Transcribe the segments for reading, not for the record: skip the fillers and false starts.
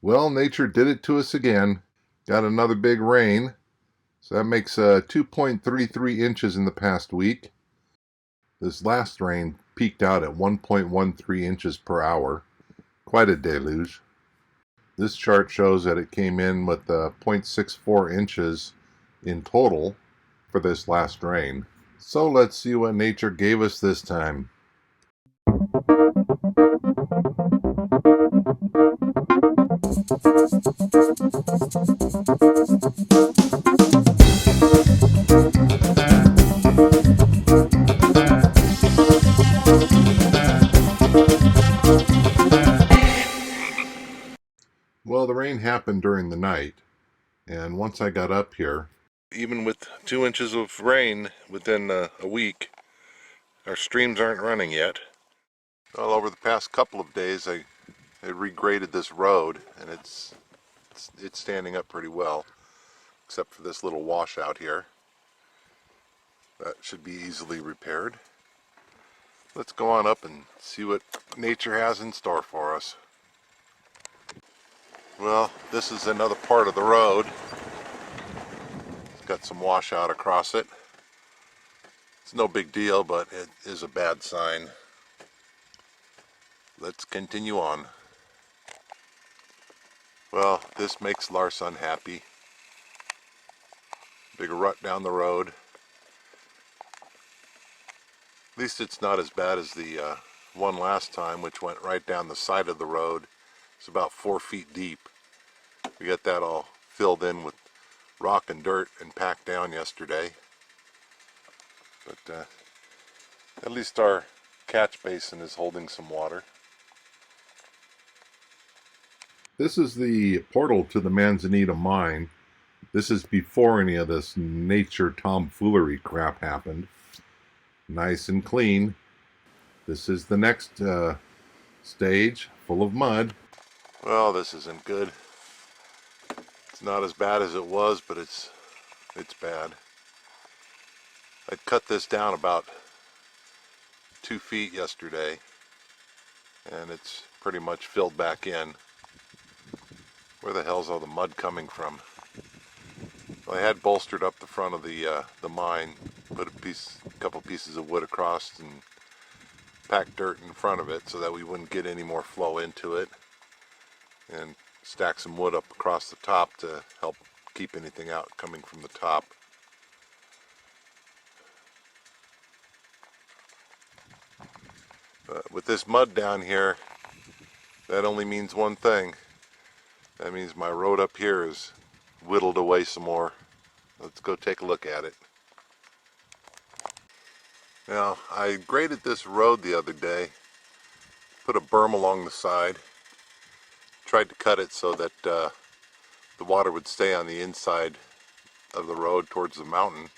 Well, nature did it to us again. Got another big rain. So that makes 2.33 inches in the past week. This last rain peaked out at 1.13 inches per hour. Quite a deluge. This chart shows that it came in with 0.64 inches in total for this last rain. So let's see what nature gave us this time. Well, the rain happened during the night, and once I got up here, even with 2 inches of rain within a week, our streams aren't running yet. Well, over the past couple of days, I regraded this road, and it's standing up pretty well, except for this little washout here. That should be easily repaired. Let's go on up and see what nature has in store for us. Well, this is another part of the road. It's got some washout across it. It's no big deal, but it is a bad sign. Let's continue on. Well, this makes Lars unhappy. Big rut down the road. At least it's not as bad as the one last time, which went right down the side of the road. It's about 4 feet deep. We got that all filled in with rock and dirt and packed down yesterday. But at least our catch basin is holding some water. This is the portal to the Manzanita mine. This is before any of this nature tomfoolery crap happened. Nice and clean. This is the next stage, full of mud. Well, this isn't good. It's not as bad as it was, but it's bad. I cut this down about 2 feet yesterday, and it's pretty much filled back in. Where the hell's all the mud coming from? Well, I had bolstered up the front of the mine, put a couple pieces of wood across, and packed dirt in front of it so that we wouldn't get any more flow into it, and stack some wood up across the top to help keep anything out coming from the top. With this mud down here, that only means one thing. That means my road up here is whittled away some more. Let's go take a look at it. Now, I graded this road the other day, put a berm along the side, tried to cut it so that the water would stay on the inside of the road towards the mountain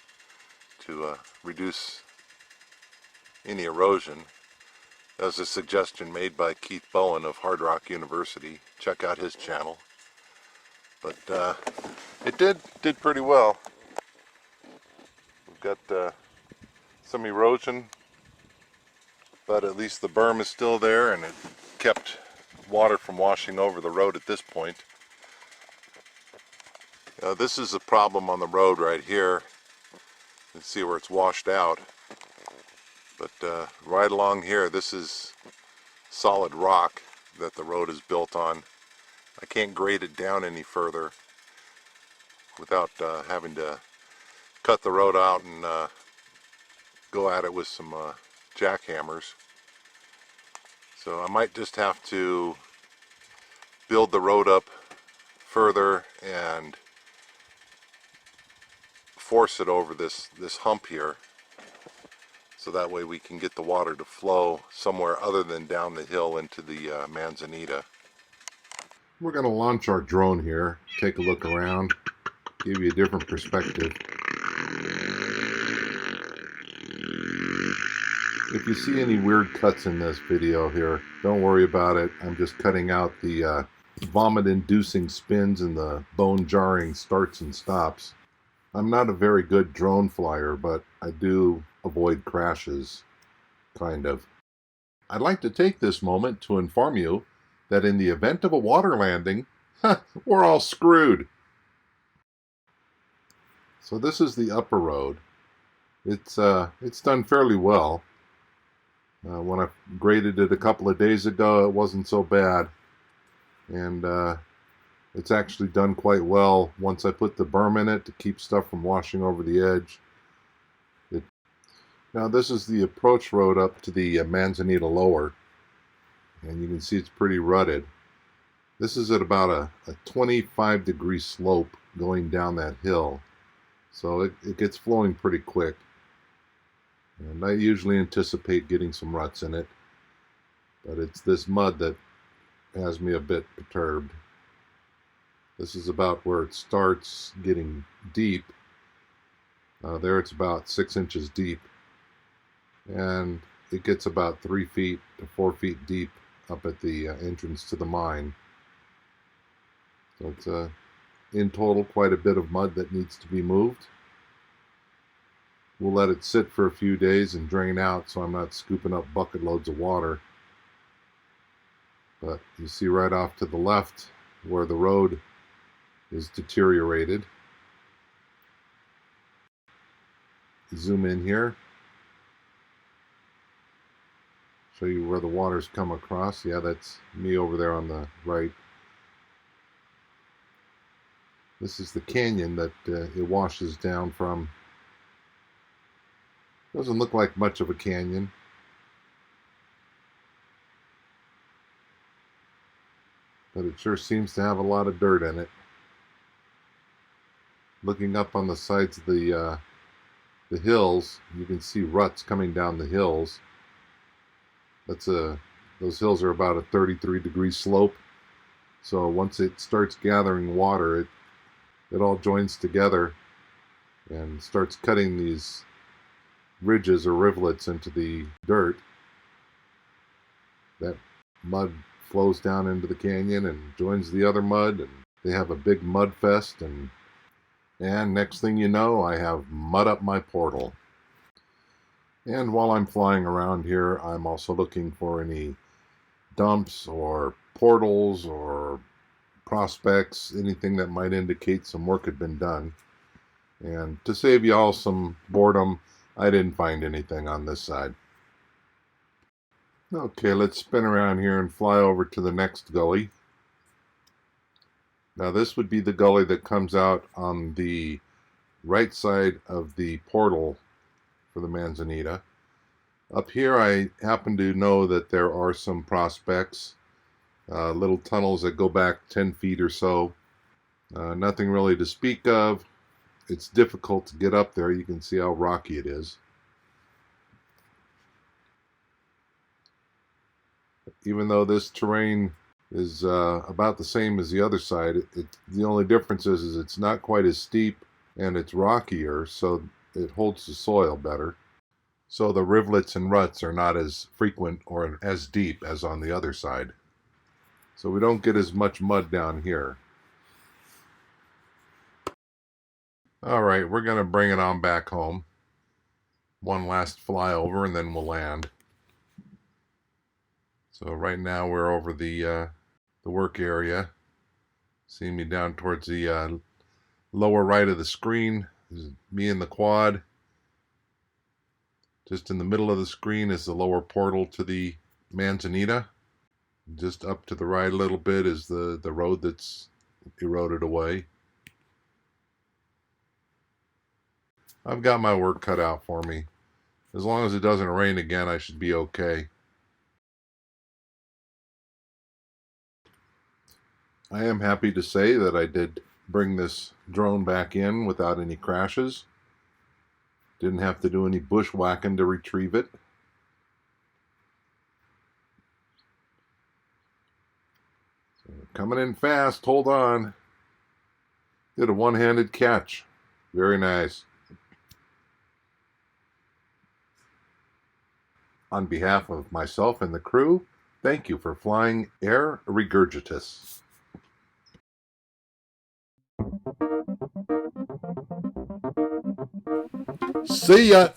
to reduce any erosion. That was a suggestion made by Keith Bowen of Hard Rock University. Check out his channel. But it did pretty well. We've got some erosion, but at least the berm is still there, and it kept water from washing over the road at this point. This is a problem on the road right here. You can see where it's washed out. But right along here, this is solid rock that the road is built on. I can't grade it down any further without having to cut the road out and go at it with some jackhammers. So I might just have to build the road up further and force it over this hump here, so that way we can get the water to flow somewhere other than down the hill into the Manzanita. We're going to launch our drone here, take a look around, give you a different perspective. If you see any weird cuts in this video here, don't worry about it. I'm just cutting out the vomit-inducing spins and the bone-jarring starts and stops. I'm not a very good drone flyer, but I do avoid crashes, kind of. I'd like to take this moment to inform you that in the event of a water landing, We're all screwed. So this is the upper road. It's done fairly well. When I graded it a couple of days ago, it wasn't so bad. And it's actually done quite well once I put the berm in it to keep stuff from washing over the edge. Now this is the approach road up to the Manzanita Lower. And you can see it's pretty rutted. This is at about a 25-degree slope going down that hill. So it gets flowing pretty quick. And I usually anticipate getting some ruts in it. But it's this mud that has me a bit perturbed. This is about where it starts getting deep. There it's about 6 inches deep. And it gets about 3 feet to 4 feet deep up at the entrance to the mine. So it's in total quite a bit of mud that needs to be moved. We'll let it sit for a few days and drain out so I'm not scooping up bucket loads of water. But you see right off to the left where the road is deteriorated. Zoom in here. Show you where the water's come across. Yeah, that's me over there on the right. This is the canyon that it washes down from. Doesn't look like much of a canyon. But it sure seems to have a lot of dirt in it. Looking up on the sides of the hills, you can see ruts coming down the hills. Those hills are about a 33-degree slope. So once it starts gathering water, it all joins together and starts cutting these ridges or rivulets into the dirt. That mud flows down into the canyon and joins the other mud, and they have a big mud fest, and next thing you know, I have mud up my portal. And while I'm flying around here, I'm also looking for any dumps or portals or prospects, anything that might indicate some work had been done. And to save you all some boredom, I didn't find anything on this side. Okay, let's spin around here and fly over to the next gully. Now this would be the gully that comes out on the right side of the portal for the Manzanita. Up here I happen to know that there are some prospects, little tunnels that go back 10 feet or so. Nothing really to speak of. It's difficult to get up there. You can see how rocky it is. Even though this terrain is about the same as the other side, the only difference is it's not quite as steep and it's rockier, so it holds the soil better. So the rivulets and ruts are not as frequent or as deep as on the other side. So we don't get as much mud down here. All right, we're going to bring it on back home. One last flyover and then we'll land. So right now we're over the work area. See me down towards the lower right of the screen. This is me in the quad. Just in the middle of the screen is the lower portal to the Manzanita. Just up to the right a little bit is the road that's eroded away. I've got my work cut out for me. As long as it doesn't rain again, I should be okay. I am happy to say that I did bring this drone back in without any crashes. Didn't have to do any bushwhacking to retrieve it. So coming in fast, hold on. Did a one-handed catch. Very nice. On behalf of myself and the crew, thank you for flying Air Regurgitus. See ya!